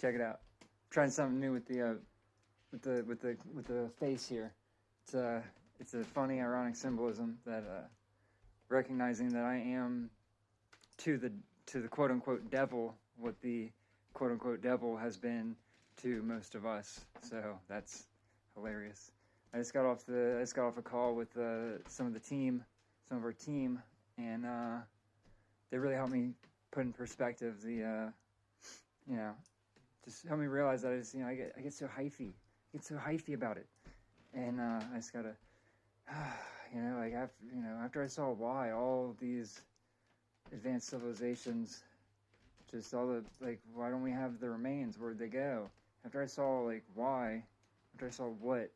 Check it out. Trying something new with the face here. It's a funny, ironic symbolism that recognizing that I am to the quote unquote devil what the quote unquote devil has been to most of us. So that's hilarious. I just got off a call with some of our team, and they really helped me put in perspective the just help me realize that I get so hyphy about it, and I just gotta after I saw why all these advanced civilizations, just all the why don't we have the remains, where'd they go? After I saw after I saw what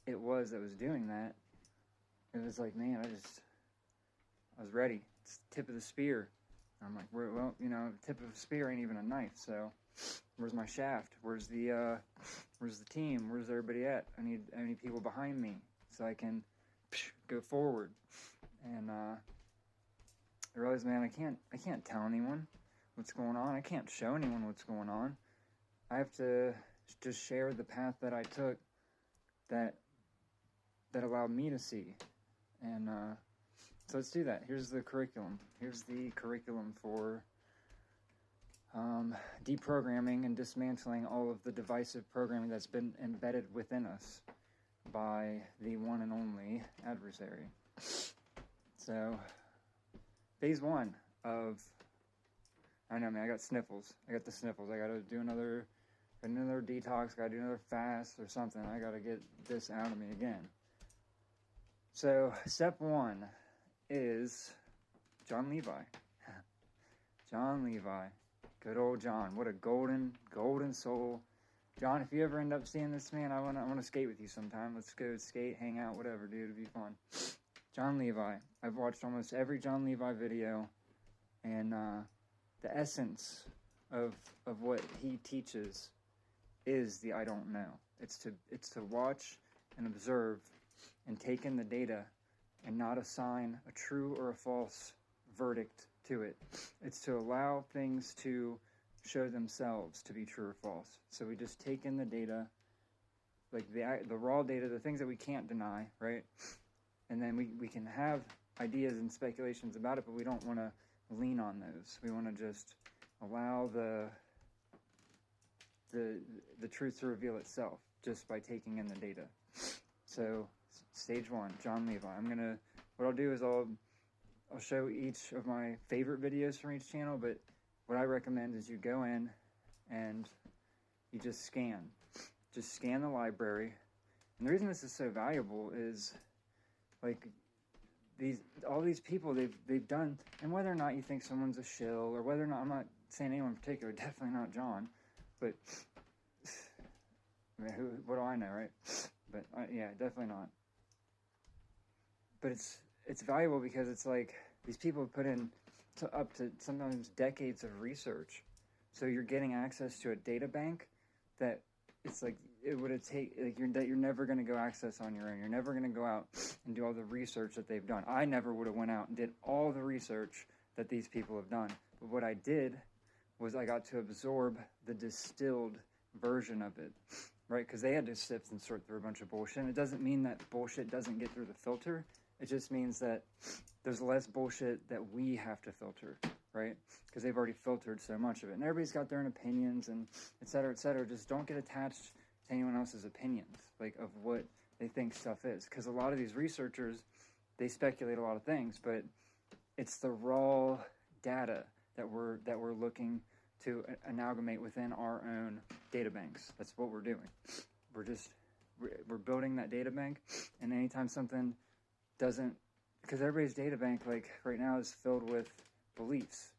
it was that was doing that, it was like, man, I was ready. It's the tip of the spear. I'm like, well, tip of a spear ain't even a knife, so where's my shaft? Where's the team? Where's everybody at? I need people behind me so I can go forward. And I realized, man, I can't tell anyone what's going on. I can't show anyone what's going on. I have to just share the path that I took that allowed me to see. And so let's do that. Here's the curriculum. Here's the curriculum for deprogramming and dismantling all of the divisive programming that's been embedded within us by the one and only adversary. So, phase one of, I know, man, I got sniffles. I got the sniffles. I gotta do another detox. Gotta do another fast or something. I gotta get this out of me again. So, step one is John Levi. John Levi. Good old John. What a golden soul. John, if you ever end up seeing this, man, I wanna skate with you sometime. Let's go skate, hang out, whatever, dude. It'd be fun. John Levi. I've watched almost every John Levi video, and the essence of what he teaches is the I don't know. It's to watch and observe and take in the data and not assign a true or a false verdict to it. It's to allow things to show themselves to be true or false. So we just take in the data, like the raw data, the things that we can't deny, right? And then we can have ideas and speculations about it, but we don't want to lean on those. We want to just allow the truth to reveal itself just by taking in the data. So stage one, John Levi. What I'll do is I'll show each of my favorite videos from each channel, but what I recommend is you go in and you just scan the library. And the reason this is so valuable is all these people they've done, and whether or not you think someone's a shill, or whether or not, I'm not saying anyone in particular, definitely not John, but I mean, what do I know, right? But yeah, definitely not. But it's valuable because it's like these people have put in up to sometimes decades of research, so you're getting access to a data bank that it's like it would take you're never going to go access on your own. You're never going to go out and do all the research that they've done. I never would have went out and did all the research that these people have done. But what I did was I got to absorb the distilled version of it, right? Because they had to sift and sort through a bunch of bullshit. And it doesn't mean that bullshit doesn't get through the filter. It just means that there's less bullshit that we have to filter, right? Because they've already filtered so much of it. And everybody's got their own opinions and et cetera, et cetera. Just don't get attached to anyone else's opinions, of what they think stuff is. Because a lot of these researchers, they speculate a lot of things, but it's the raw data that we're looking to amalgamate within our own data banks. That's what we're doing. We're building that data bank, and anytime something doesn't, because everybody's data bank right now is filled with beliefs.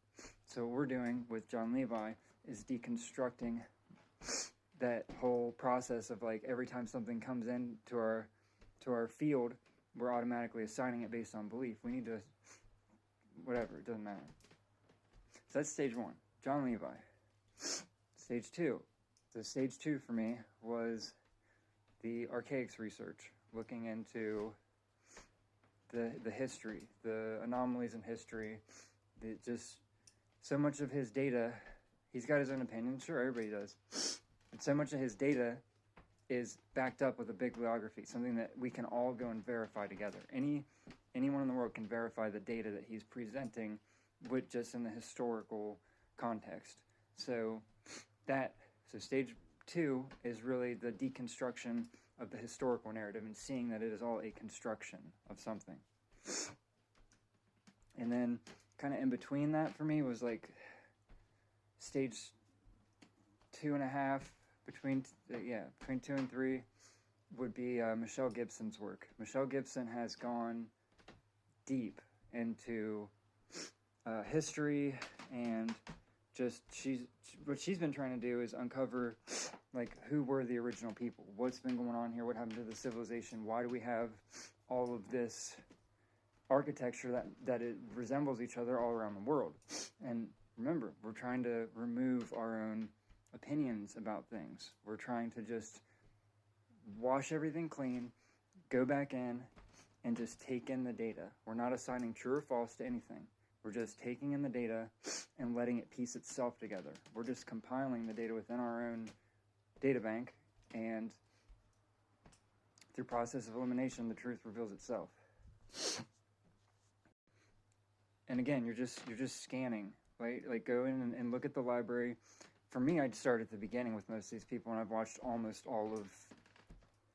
So what we're doing with John Levi is deconstructing that whole process of every time something comes in to our field, we're automatically assigning it based on belief. We need to, whatever, it doesn't matter. So that's stage one, John Levi. Stage two. So stage two for me was the archaics research, looking into the history, the anomalies in history, just so much of his data He's got his own opinion. Sure, everybody does. And so much of his data is backed up with a bibliography, something that we can all go and verify together. Anyone in the world can verify the data that he's presenting with just in the historical context. So stage 2 is really the deconstruction of the historical narrative and seeing that it is all a construction of something. And then kind of in between that for me was like stage 2.5, between 2 and 3 would be Michelle Gibson's work. Michelle Gibson has gone deep into history, and just what she's been trying to do is uncover like who were the original people, what's been going on here, what happened to the civilization, why do we have all of this architecture that it resembles each other all around the world. And remember, we're trying to remove our own opinions about things. We're trying to just wash everything clean, go back in, and just take in the data. We're not assigning true or false to anything. We're just taking in the data and letting it piece itself together. We're just compiling the data within our own data bank, and through process of elimination, the truth reveals itself. And again, you're just scanning, right? Like go in and look at the library. For me, I'd start at the beginning with most of these people, and I've watched almost all of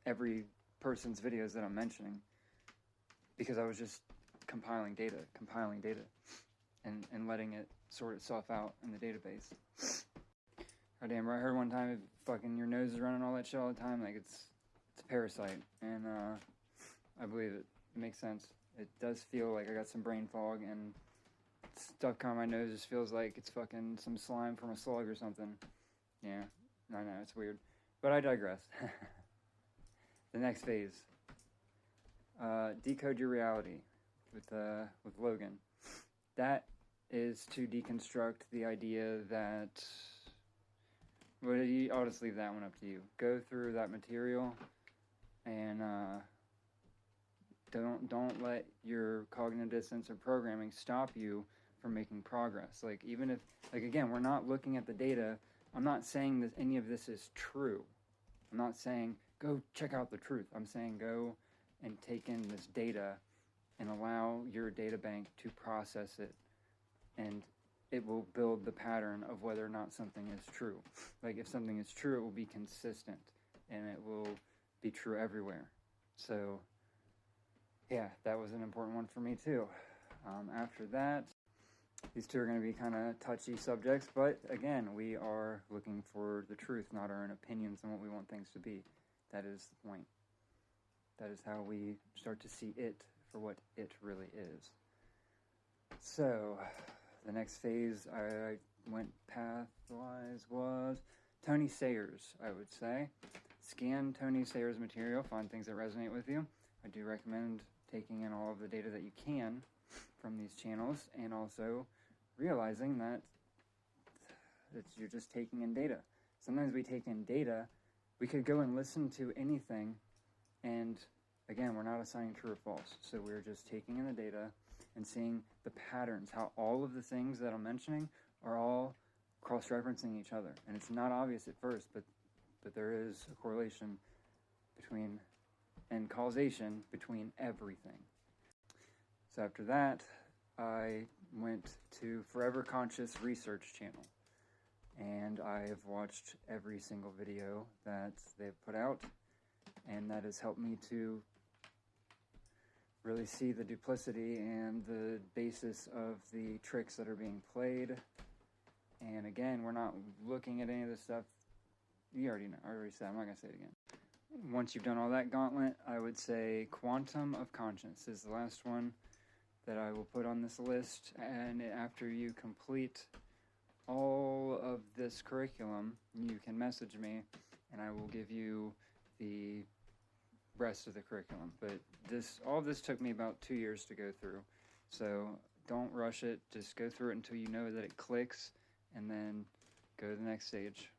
every person's videos that I'm mentioning because I was just compiling data, and letting it sort itself out in the database. God damn, I heard one time, fucking your nose is running all that shit all the time, like it's a parasite, and I believe it. It makes sense. It does feel like I got some brain fog, and stuff coming out my nose just feels like it's fucking some slime from a slug or something. Yeah, I know, it's weird. But I digress. The next phase. Decode your reality with Logan. That is to deconstruct the idea that... Well, I'll just leave that one up to you. Go through that material and don't let your cognitive dissonance or programming stop you from making progress. Like, even if, like, again, we're not looking at the data. I'm not saying that any of this is true. I'm not saying go check out the truth. I'm saying go and take in this data and allow your data bank to process it, and it will build the pattern of whether or not something is true. Like, if something is true, it will be consistent, and it will be true everywhere. So, yeah, that was an important one for me, too. After that, these two are going to be kind of touchy subjects, but, again, we are looking for the truth, not our own opinions on what we want things to be. That is the point. That is how we start to see it for what it really is. So... the next phase I went pathwise was Tony Sayers, I would say. Scan Tony Sayers' material, find things that resonate with you. I do recommend taking in all of the data that you can from these channels, and also realizing that you're just taking in data. Sometimes we take in data, we could go and listen to anything, and again, we're not assigning true or false. So we're just taking in the data and seeing the patterns, how all of the things that I'm mentioning are all cross-referencing each other. And it's not obvious at first, but there is a correlation between, and causation between everything. So after that, I went to Forever Conscious Research Channel. And I have watched every single video that they've put out, and that has helped me to really see the duplicity and the basis of the tricks that are being played. And again, we're not looking at any of this stuff. You already know. I already said. I'm not going to say it again. Once you've done all that gauntlet, I would say Quantum of Conscience is the last one that I will put on this list. And after you complete all of this curriculum, you can message me, and I will give you the rest of the curriculum. But all of this took me about 2 years to go through, so don't rush it. Just go through it until you know that it clicks, and then go to the next stage.